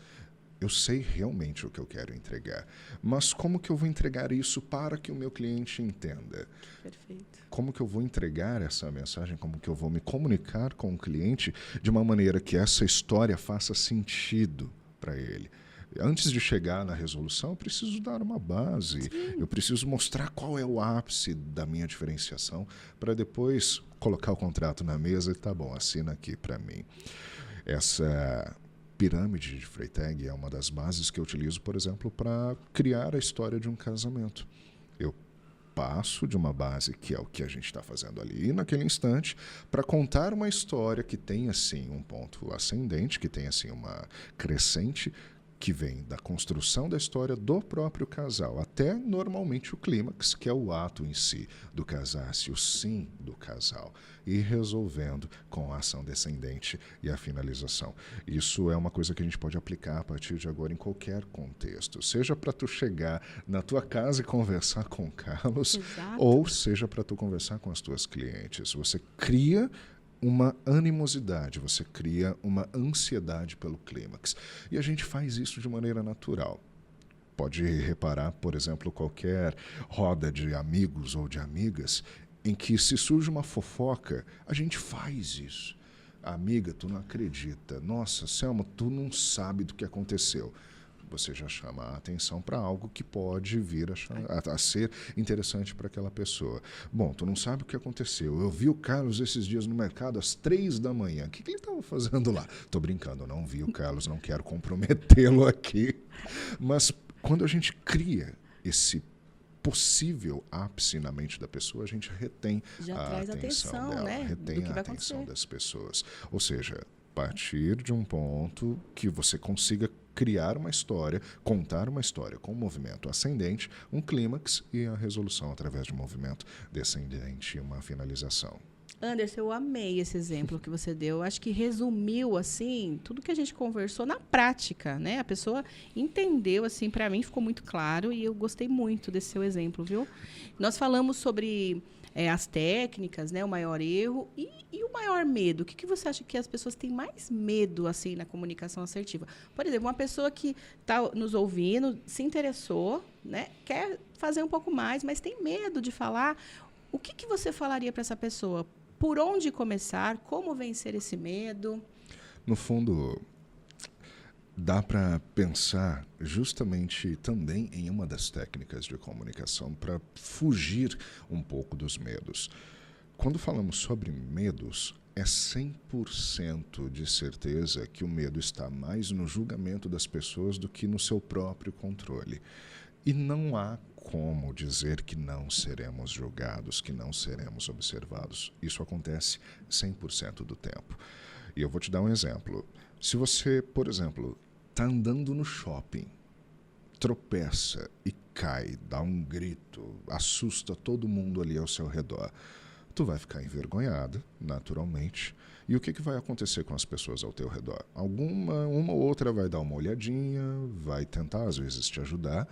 Eu sei realmente o que eu quero entregar, mas como que eu vou entregar isso para que o meu cliente entenda? Perfeito. Como que eu vou entregar essa mensagem? Como que eu vou me comunicar com o cliente de uma maneira que essa história faça sentido para ele? Antes de chegar na resolução, eu preciso dar uma base, Sim. eu preciso mostrar qual é o ápice da minha diferenciação para depois colocar o contrato na mesa e tá bom, assina aqui para mim. Essa pirâmide de Freytag é uma das bases que eu utilizo, por exemplo, para criar a história de um casamento. Eu passo de uma base, que é o que a gente está fazendo ali naquele instante, para contar uma história que tem, assim, um ponto ascendente, que tem, assim, uma crescente, que vem da construção da história do próprio casal, até normalmente o clímax, que é o ato em si do casar-se, o sim do casal, e resolvendo com a ação descendente e a finalização. Isso é uma coisa que a gente pode aplicar a partir de agora em qualquer contexto, seja para tu chegar na tua casa e conversar com o Carlos, Exato. ou seja para tu conversar com as tuas clientes. Você cria uma animosidade, você cria uma ansiedade pelo clímax. E a gente faz isso de maneira natural. Pode reparar, por exemplo, qualquer roda de amigos ou de amigas em que se surge uma fofoca, a gente faz isso. Amiga, tu não acredita. Nossa, Selma, tu não sabe do que aconteceu. Você já chama a atenção para algo que pode vir a ser interessante para aquela pessoa. Bom, tu não sabe o que aconteceu. Eu vi o Carlos esses dias no mercado às 3 da manhã. O que ele estava fazendo lá? Estou brincando, eu não vi o Carlos, não quero comprometê-lo aqui. Mas quando a gente cria esse possível ápice na mente da pessoa, a gente retém Já a traz atenção dela, né? retém Do que a vai atenção acontecer. das pessoas. Ou seja, partir de um ponto que você consiga criar uma história, contar uma história com um movimento ascendente, um clímax e a resolução através de um movimento descendente e uma finalização. Anderson, eu amei esse exemplo que você deu. Acho que resumiu assim tudo que a gente conversou na prática, né? A pessoa entendeu assim, para mim ficou muito claro e eu gostei muito desse seu exemplo, viu? Nós falamos sobre as técnicas, né? O maior erro e o maior medo. O que você acha que as pessoas têm mais medo assim na comunicação assertiva? Por exemplo, uma pessoa que está nos ouvindo, se interessou, né? Quer fazer um pouco mais, mas tem medo de falar. O que você falaria para essa pessoa? Por onde começar? Como vencer esse medo? No fundo, dá para pensar justamente também em uma das técnicas de comunicação para fugir um pouco dos medos. Quando falamos sobre medos, é 100% de certeza que o medo está mais no julgamento das pessoas do que no seu próprio controle. E não há como dizer que não seremos julgados, que não seremos observados. Isso acontece 100% do tempo. E eu vou te dar um exemplo. Se você, por exemplo, está andando no shopping, tropeça e cai, dá um grito, assusta todo mundo ali ao seu redor, tu vai ficar envergonhada, naturalmente. E o que vai acontecer com as pessoas ao teu redor? Uma ou outra vai dar uma olhadinha, vai tentar, às vezes, te ajudar,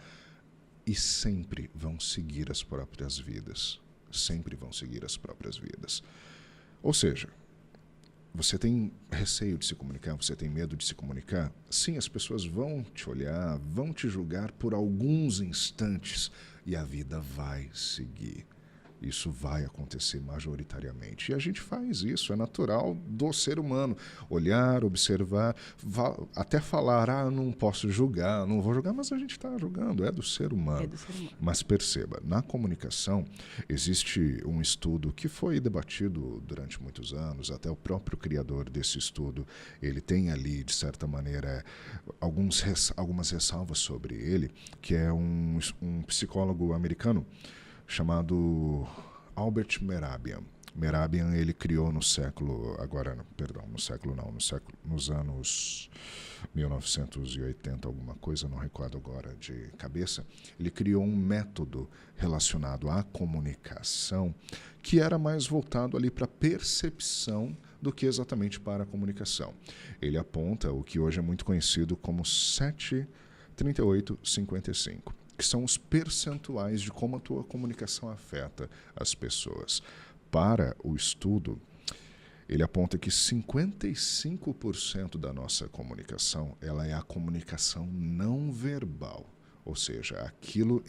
e sempre vão seguir as próprias vidas. Sempre vão seguir as próprias vidas. Ou seja, você tem receio de se comunicar, você tem medo de se comunicar? Sim, as pessoas vão te olhar, vão te julgar por alguns instantes, e a vida vai seguir. Isso vai acontecer majoritariamente. E a gente faz isso, é natural do ser humano. Olhar, observar, até falar, não posso julgar, não vou julgar, mas a gente está julgando, é do ser humano. É do ser humano. Mas perceba, na comunicação existe um estudo que foi debatido durante muitos anos, até o próprio criador desse estudo, ele tem ali, de certa maneira, algumas ressalvas sobre ele, que é um psicólogo americano, chamado Albert Mehrabian. Mehrabian, ele criou nos anos 1980, alguma coisa, não recordo agora de cabeça, ele criou um método relacionado à comunicação que era mais voltado ali para a percepção do que exatamente para a comunicação. Ele aponta o que hoje é muito conhecido como 7-38-55. Que são os percentuais de como a tua comunicação afeta as pessoas. Para o estudo, ele aponta que 55% da nossa comunicação ela é a comunicação não verbal, ou seja, aquilo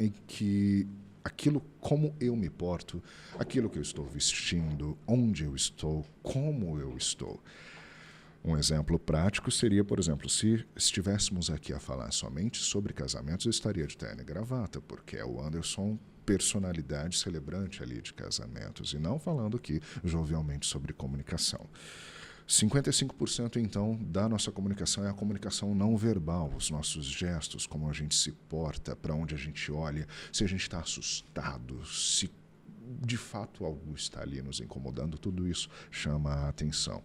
como eu me porto, aquilo que eu estou vestindo, onde eu estou, como eu estou. Um exemplo prático seria, por exemplo, se estivéssemos aqui a falar somente sobre casamentos, eu estaria de terno e gravata, porque é o Anderson personalidade celebrante ali de casamentos, e não falando aqui jovialmente sobre comunicação. 55% então da nossa comunicação é a comunicação não verbal, os nossos gestos, como a gente se porta, para onde a gente olha, se a gente está assustado, se de fato algo está ali nos incomodando, tudo isso chama a atenção.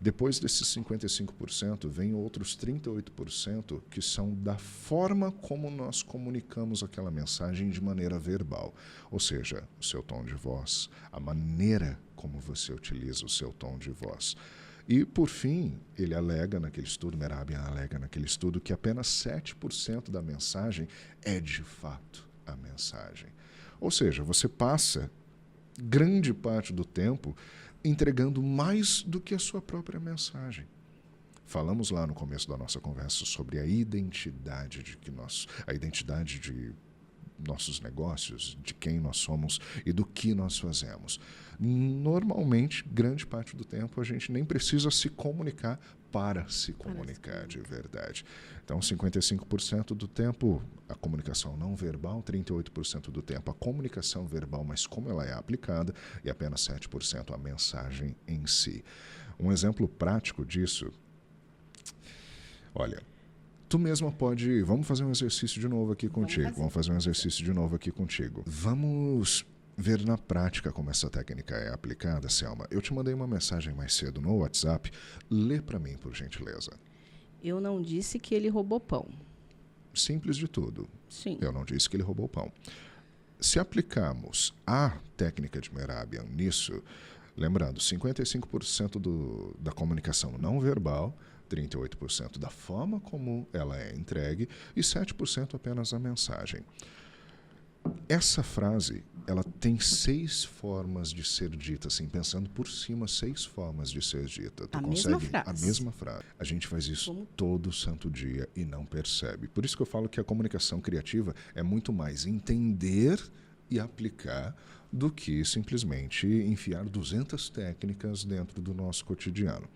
Depois desses 55%, vem outros 38% que são da forma como nós comunicamos aquela mensagem de maneira verbal. Ou seja, o seu tom de voz, a maneira como você utiliza o seu tom de voz. E, por fim, ele alega naquele estudo, Mehrabian alega naquele estudo, que apenas 7% da mensagem é de fato a mensagem. Ou seja, você passa grande parte do tempo entregando mais do que a sua própria mensagem. Falamos lá no começo da nossa conversa sobre a identidade de nossos negócios, de quem nós somos e do que nós fazemos. Normalmente, grande parte do tempo, a gente nem precisa se comunicar para se comunicar de verdade. Então, 55% do tempo a comunicação não verbal, 38% do tempo a comunicação verbal, mas como ela é aplicada, e apenas 7% a mensagem em si. Um exemplo prático disso, olha, tu mesma pode... Vamos fazer um exercício de novo aqui contigo. Vamos ver na prática como essa técnica é aplicada, Selma. Eu te mandei uma mensagem mais cedo no WhatsApp. Lê para mim, por gentileza. Eu não disse que ele roubou pão. Simples de tudo. Sim. Eu não disse que ele roubou pão. Se aplicarmos a técnica de Mehrabian nisso, lembrando, 55% da comunicação não verbal, 38% da forma como ela é entregue e 7% apenas a mensagem. Essa frase, ela tem 6 formas de ser dita, assim, pensando por cima, 6 formas de ser dita. Tu consegue a mesma frase. A gente faz isso todo santo dia e não percebe. Por isso que eu falo que a comunicação criativa é muito mais entender e aplicar do que simplesmente enfiar 200 técnicas dentro do nosso cotidiano.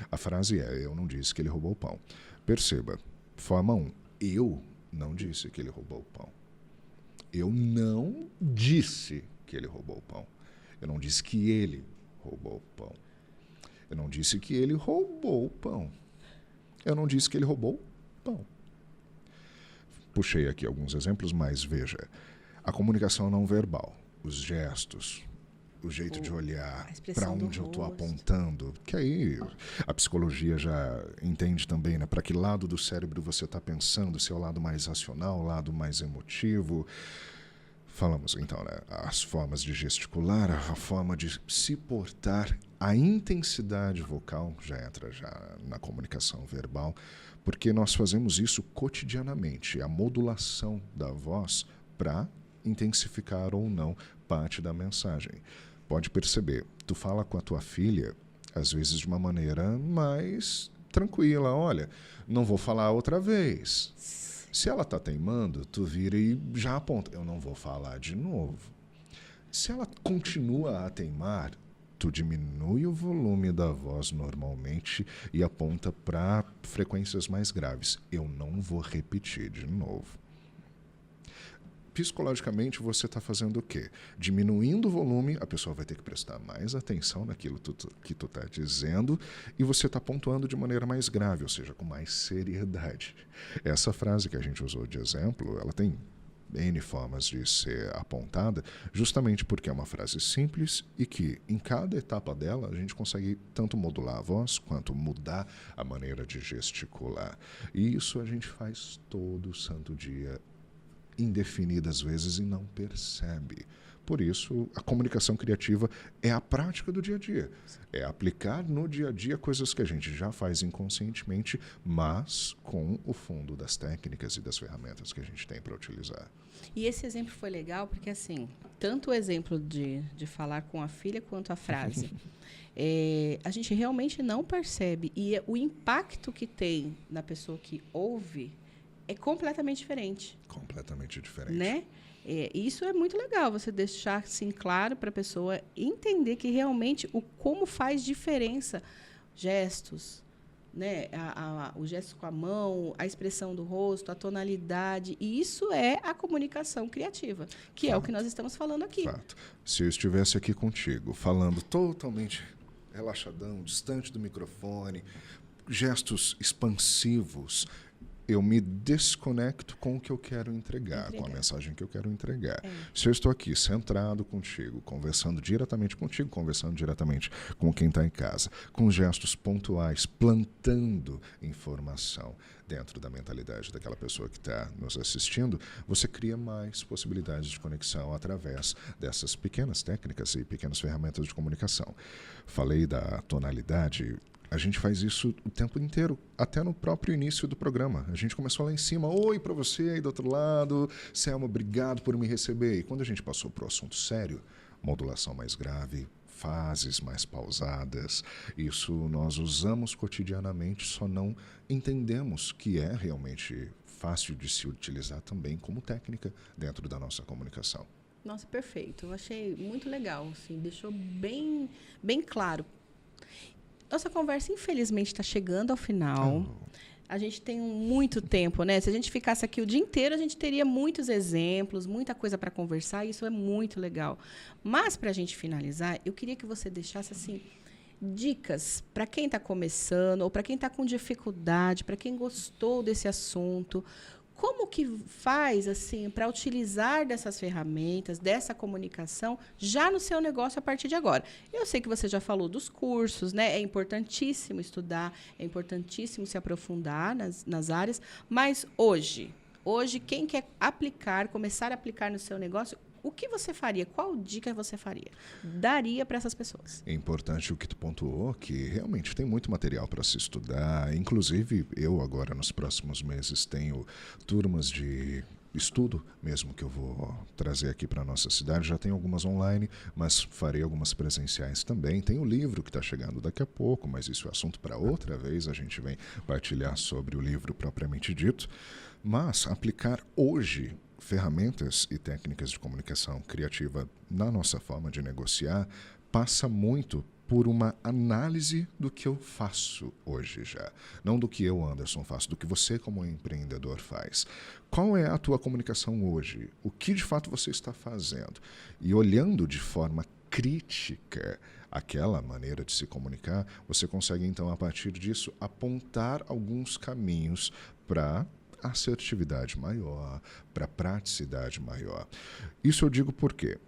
A frase é: eu não disse que ele roubou o pão. Perceba, forma 1, eu não disse que ele roubou o pão. Eu não disse que ele roubou o pão. Eu não disse que ele roubou o pão. Eu não disse que ele roubou o pão. Eu não disse que ele roubou o pão. Puxei aqui alguns exemplos, mas veja, a comunicação não verbal, os gestos, o jeito de olhar, a expressão para do onde eu estou rosto. apontando, que aí a psicologia já entende também, né? Para que lado do cérebro você está pensando, se é o lado mais racional, o lado mais emotivo. Falamos então, né? As formas de gesticular, a forma de se portar, a intensidade vocal já entra já na comunicação verbal, porque nós fazemos isso cotidianamente, a modulação da voz para intensificar ou não parte da mensagem. Pode perceber, tu fala com a tua filha, às vezes de uma maneira mais tranquila, olha, não vou falar outra vez. Se ela está teimando, tu vira e já aponta, eu não vou falar de novo. Se ela continua a teimar, tu diminui o volume da voz normalmente e aponta para frequências mais graves. Eu não vou repetir de novo. Psicologicamente, você está fazendo o quê? Diminuindo o volume, a pessoa vai ter que prestar mais atenção naquilo que tu está dizendo e você está pontuando de maneira mais grave, ou seja, com mais seriedade. Essa frase que a gente usou de exemplo, ela tem N formas de ser apontada, justamente porque é uma frase simples e que, em cada etapa dela, a gente consegue tanto modular a voz quanto mudar a maneira de gesticular. E isso a gente faz todo santo dia, indefinidas vezes, e não percebe. Por isso, a comunicação criativa é a prática do dia a dia. É aplicar no dia a dia coisas que a gente já faz inconscientemente, mas com o fundo das técnicas e das ferramentas que a gente tem para utilizar. E esse exemplo foi legal porque, assim, tanto o exemplo de falar com a filha quanto a frase, a gente realmente não percebe. E o impacto que tem na pessoa que ouve é completamente diferente. Completamente diferente. Né? Isso é muito legal, você deixar assim claro para a pessoa entender que realmente como faz diferença gestos, né? O gesto com a mão, a expressão do rosto, a tonalidade. E isso é a comunicação criativa, que é o que nós estamos falando aqui. Fato. Se eu estivesse aqui contigo, falando totalmente relaxadão, distante do microfone, gestos expansivos, eu me desconecto com o que eu quero entregar, com a mensagem que eu quero entregar. Se eu estou aqui centrado contigo, conversando diretamente contigo, conversando diretamente com quem está em casa, com gestos pontuais, plantando informação dentro da mentalidade daquela pessoa que está nos assistindo, você cria mais possibilidades de conexão através dessas pequenas técnicas e pequenas ferramentas de comunicação. Falei da tonalidade. A gente faz isso o tempo inteiro, até no próprio início do programa. A gente começou lá em cima, oi para você aí do outro lado, Selma, obrigado por me receber. E quando a gente passou para o assunto sério, modulação mais grave, fases mais pausadas, isso nós usamos cotidianamente, só não entendemos que é realmente fácil de se utilizar também como técnica dentro da nossa comunicação. Nossa, perfeito. Eu achei muito legal, assim, deixou bem, bem claro. Nossa conversa, infelizmente, está chegando ao final. A gente tem muito tempo, né? Se a gente ficasse aqui o dia inteiro, a gente teria muitos exemplos, muita coisa para conversar, e isso é muito legal. Mas, para a gente finalizar, eu queria que você deixasse, assim, dicas para quem está começando, ou para quem está com dificuldade, para quem gostou desse assunto. Como que faz, assim, para utilizar dessas ferramentas, dessa comunicação, já no seu negócio a partir de agora? Eu sei que você já falou dos cursos, né? É importantíssimo estudar, é importantíssimo se aprofundar nas áreas, mas hoje, quem quer aplicar, começar a aplicar no seu negócio, o que você faria? Qual dica você daria para essas pessoas? É importante o que tu pontuou, que realmente tem muito material para se estudar. Inclusive, eu agora, nos próximos meses, tenho turmas de estudo mesmo que eu vou trazer aqui para a nossa cidade. Já tem algumas online, mas farei algumas presenciais também. Tem o livro que está chegando daqui a pouco, mas isso é assunto para outra vez. A gente vem partilhar sobre o livro propriamente dito. Mas aplicar hoje ferramentas e técnicas de comunicação criativa na nossa forma de negociar passa muito por uma análise do que eu faço hoje já. Não do que eu, Anderson, faço, do que você como empreendedor faz. Qual é a tua comunicação hoje? O que de fato você está fazendo? E olhando de forma crítica aquela maneira de se comunicar, você consegue então, a partir disso, apontar alguns caminhos para assertividade maior, para praticidade maior. Isso eu digo por quê?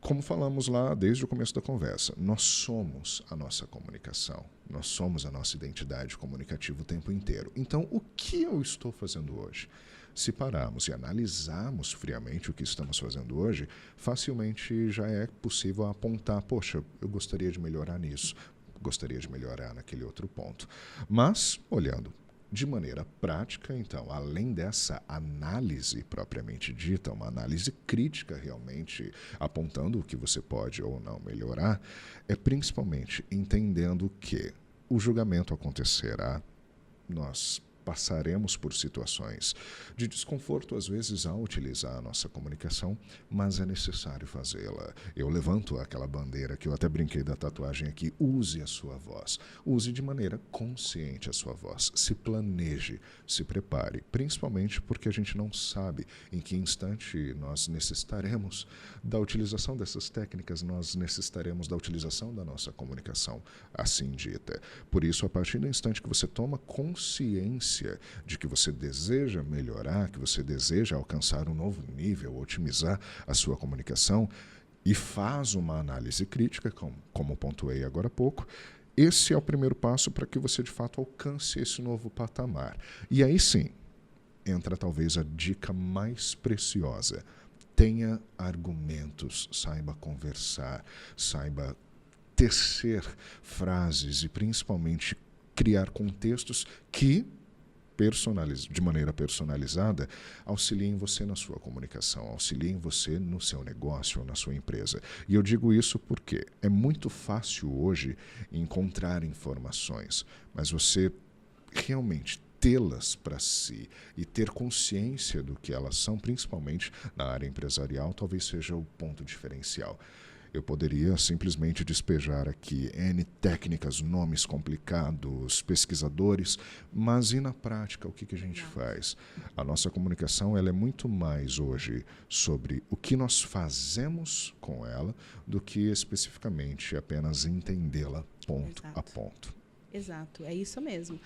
como falamos lá desde o começo da conversa, nós somos a nossa comunicação, nós somos a nossa identidade comunicativa o tempo inteiro. Então, o que eu estou fazendo hoje? Se pararmos e analisarmos friamente o que estamos fazendo hoje, facilmente já é possível apontar, poxa, eu gostaria de melhorar nisso, gostaria de melhorar naquele outro ponto. Mas, olhando de maneira prática, então, além dessa análise propriamente dita, uma análise crítica realmente apontando o que você pode ou não melhorar, é principalmente entendendo que o julgamento acontecerá, nós passaremos por situações de desconforto, às vezes, ao utilizar a nossa comunicação, mas é necessário fazê-la. Eu levanto aquela bandeira que eu até brinquei da tatuagem aqui, use a sua voz. Use de maneira consciente a sua voz. Se planeje, se prepare, principalmente porque a gente não sabe em que instante nós necessitaremos da utilização dessas técnicas, nós necessitaremos da utilização da nossa comunicação, assim dita. Por isso, a partir do instante que você toma consciência de que você deseja melhorar, que você deseja alcançar um novo nível, otimizar a sua comunicação e faz uma análise crítica, como pontuei agora há pouco, esse é o primeiro passo para que você de fato alcance esse novo patamar. E aí sim, entra talvez a dica mais preciosa. Tenha argumentos, saiba conversar, saiba tecer frases e principalmente criar contextos que de maneira personalizada, auxiliem você na sua comunicação, auxiliem você no seu negócio ou na sua empresa. E eu digo isso porque é muito fácil hoje encontrar informações, mas você realmente tê-las para si e ter consciência do que elas são, principalmente na área empresarial, talvez seja o ponto diferencial. Eu poderia simplesmente despejar aqui N técnicas, nomes complicados, pesquisadores, mas e na prática, o que a gente faz? A nossa comunicação ela é muito mais hoje sobre o que nós fazemos com ela do que especificamente apenas entendê-la ponto a ponto. Exato, é isso mesmo.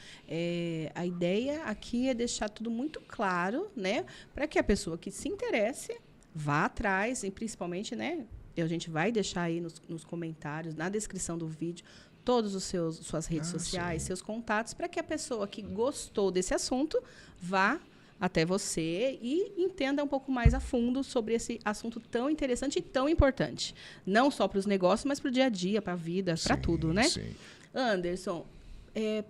A ideia aqui é deixar tudo muito claro, né, para que a pessoa que se interesse vá atrás, e principalmente, né, a gente vai deixar aí nos comentários, na descrição do vídeo, todas as suas redes sociais, seus contatos, para que a pessoa que gostou desse assunto vá até você e entenda um pouco mais a fundo sobre esse assunto tão interessante e tão importante. Não só para os negócios, mas para o dia a dia, para a vida, para tudo, né? Sim. Anderson,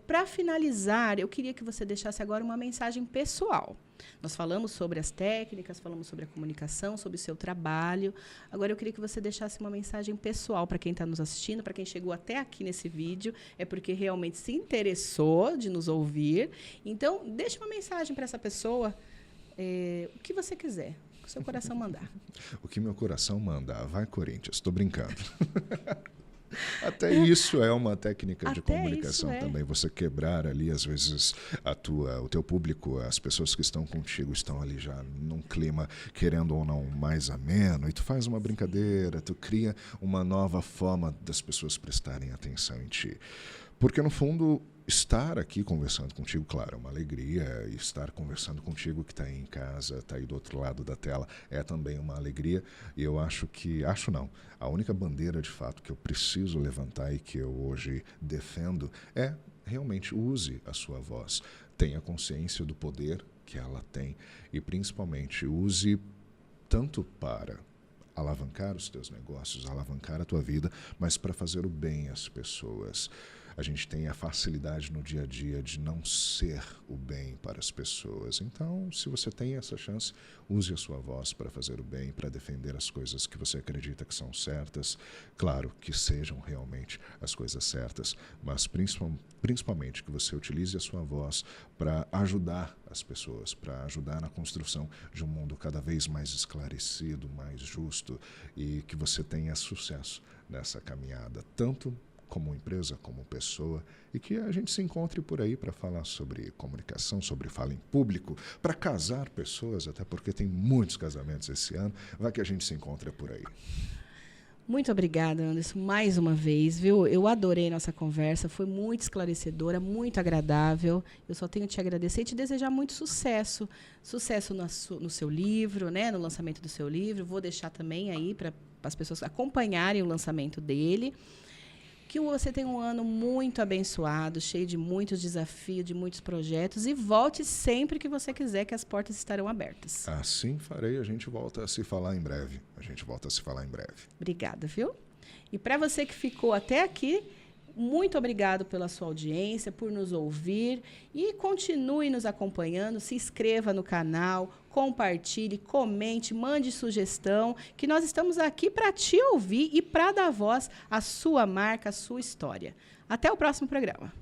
para finalizar, eu queria que você deixasse agora uma mensagem pessoal. Nós falamos sobre as técnicas, falamos sobre a comunicação, sobre o seu trabalho. Agora, eu queria que você deixasse uma mensagem pessoal para quem está nos assistindo, para quem chegou até aqui nesse vídeo, é porque realmente se interessou de nos ouvir. Então, deixe uma mensagem para essa pessoa, o que você quiser, o que o seu coração mandar. O que meu coração mandar. Vai, Corinthians. Estou brincando. Até isso é uma técnica de comunicação também. Você quebrar ali, às vezes, o teu público, as pessoas que estão contigo estão ali já num clima, querendo ou não, mais ameno, e tu faz uma brincadeira, tu cria uma nova forma das pessoas prestarem atenção em ti. Porque, no fundo, estar aqui conversando contigo, claro, é uma alegria. E estar conversando contigo que está aí em casa, está aí do outro lado da tela, é também uma alegria. E eu acho não, a única bandeira, de fato, que eu preciso levantar e que eu hoje defendo é realmente use a sua voz. Tenha consciência do poder que ela tem e, principalmente, use tanto para alavancar os teus negócios, alavancar a tua vida, mas para fazer o bem às pessoas. A gente tem a facilidade no dia a dia de não ser o bem para as pessoas. Então, se você tem essa chance, use a sua voz para fazer o bem, para defender as coisas que você acredita que são certas. Claro, que sejam realmente as coisas certas, mas principalmente que você utilize a sua voz para ajudar as pessoas, para ajudar na construção de um mundo cada vez mais esclarecido, mais justo, e que você tenha sucesso nessa caminhada, tanto como empresa, como pessoa, e que a gente se encontre por aí para falar sobre comunicação, sobre fala em público, para casar pessoas, até porque tem muitos casamentos esse ano, vai que a gente se encontra por aí. Muito obrigada, Anderson, mais uma vez, viu? Eu adorei nossa conversa, foi muito esclarecedora, muito agradável. Eu só tenho que te agradecer e te desejar muito sucesso. Sucesso no seu livro, né? No lançamento do seu livro. Vou deixar também aí para as pessoas acompanharem o lançamento dele. Que você tenha um ano muito abençoado, cheio de muitos desafios, de muitos projetos. E volte sempre que você quiser, que as portas estarão abertas. Assim farei, a gente volta a se falar em breve. Obrigada, viu? E para você que ficou até aqui, muito obrigado pela sua audiência, por nos ouvir. E continue nos acompanhando, se inscreva no canal, compartilhe, comente, mande sugestão, que nós estamos aqui para te ouvir e para dar voz à sua marca, à sua história. Até o próximo programa.